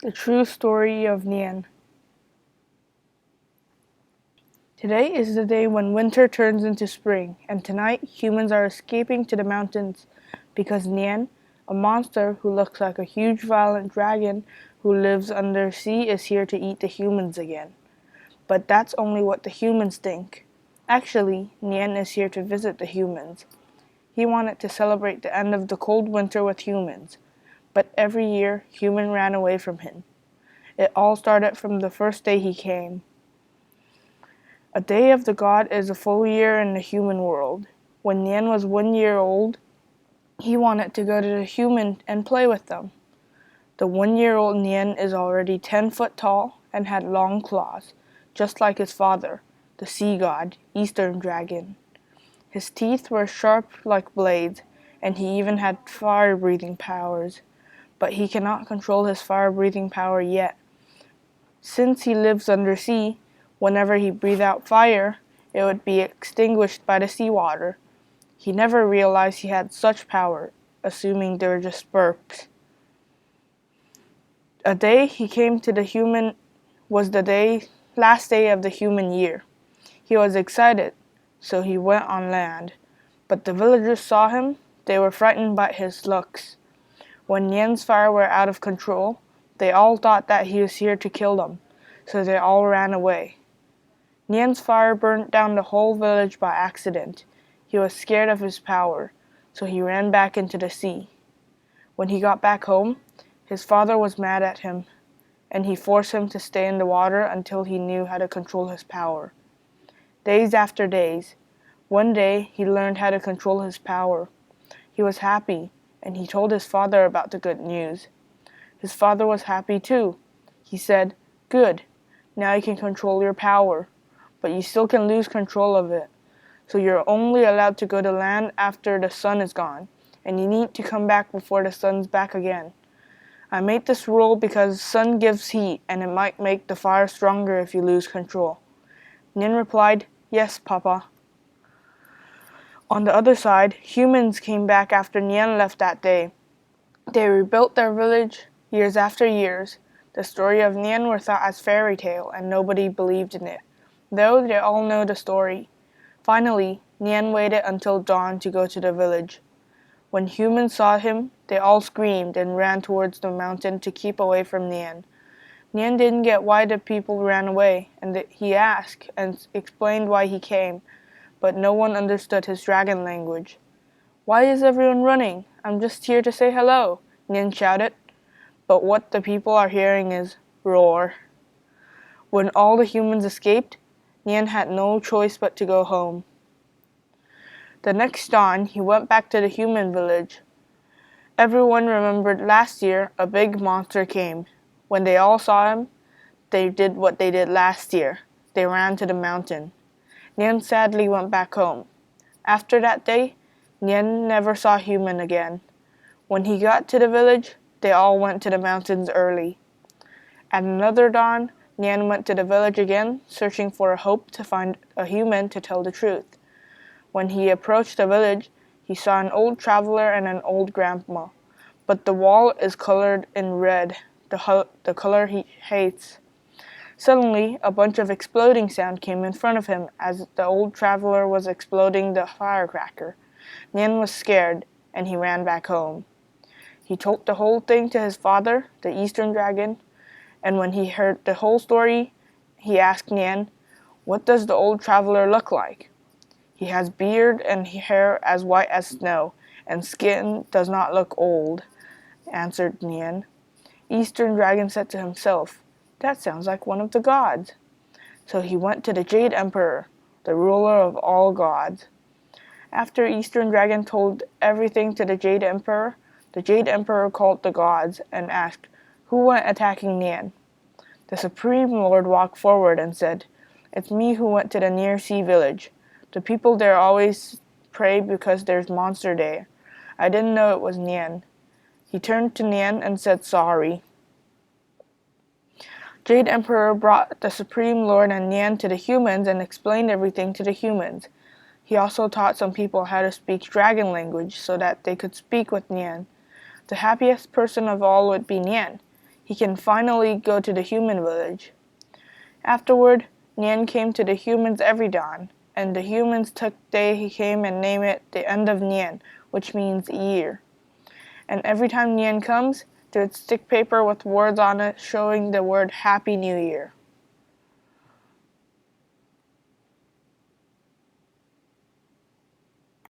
The true story of Nian. Today is the day when winter turns into spring, and tonight humans are escaping to the mountains because Nian, a monster who looks like a huge violent dragon who lives under sea, is here to eat the humans again. But that's only what the humans think. Actually, Nian is here to visit the humans. He wanted to celebrate the end of the cold winter with humans, but every year human ran away from him. It all started from the first day he came. A day of the god is a full year in the human world. When Nian was 1 year old, he wanted to go to the human and play with them. The 1 year old Nian is already 10 foot tall and had long claws, just like his father, the sea god, Eastern Dragon. His teeth were sharp like blades, and he even had fire-breathing powers. But he cannot control his fire-breathing power yet. Since he lives undersea, whenever he breathed out fire, it would be extinguished by the seawater. He never realized he had such power, assuming they were just burps. A day he came to the human was the last day of the human year. He was excited, so he went on land. But the villagers saw him. They were frightened by his looks. When Nian's fire were out of control, they all thought that he was here to kill them, so they all ran away. Nian's fire burnt down the whole village by accident. He was scared of his power, so he ran back into the sea. When he got back home, his father was mad at him, and he forced him to stay in the water until he knew how to control his power. Days after days, one day he learned how to control his power. He was happy, and he told his father about the good news. His father was happy too. He said, "Good, now you can control your power, but you still can lose control of it. So you're only allowed to go to land after the sun is gone, and you need to come back before the sun's back again. I made this rule because the sun gives heat, and it might make the fire stronger if you lose control." Nian replied, "Yes, Papa." On the other side, humans came back after Nian left that day. They rebuilt their village years after years. The story of Nian were thought as fairy tale, and nobody believed in it, though they all know the story. Finally, Nian waited until dawn to go to the village. When humans saw him, they all screamed and ran towards the mountain to keep away from Nian. Nian didn't get why the people ran away, and he asked and explained why he came, but no one understood his dragon language. "Why is everyone running? I'm just here to say hello," Nian shouted. But what the people are hearing is roar. When all the humans escaped, Nian had no choice but to go home. The next dawn, he went back to the human village. Everyone remembered last year a big monster came. When they all saw him, they did what they did last year. They ran to the mountain. Nian sadly went back home. After that day, Nian never saw human again. When he got to the village, they all went to the mountains early. At another dawn, Nian went to the village again, searching for a hope to find a human to tell the truth. When he approached the village, he saw an old traveler and an old grandma, but the wall is colored in red, the color he hates. Suddenly, a bunch of exploding sound came in front of him as the old traveler was exploding the firecracker. Nian was scared, and he ran back home. He told the whole thing to his father, the Eastern Dragon, and when he heard the whole story, he asked Nian, "What does the old traveler look like?" "He has beard and hair as white as snow, and skin does not look old," answered Nian. Eastern Dragon said to himself, "That sounds like one of the gods." So he went to the Jade Emperor, the ruler of all gods. After Eastern Dragon told everything to the Jade Emperor called the gods and asked, "Who went attacking Nian?" The Supreme Lord walked forward and said, "It's me who went to the near sea village. The people there always pray because there's Monster Day. I didn't know it was Nian." He turned to Nian and said sorry. Jade Emperor brought the Supreme Lord and Nian to the humans and explained everything to the humans. He also taught some people how to speak dragon language so that they could speak with Nian. The happiest person of all would be Nian. he can finally go to the human village. Afterward, Nian came to the humans every dawn, and the humans took day he came and named it the end of Nian, which means year. And every time Nian comes, they would stick paper with words on it showing the word Happy New Year.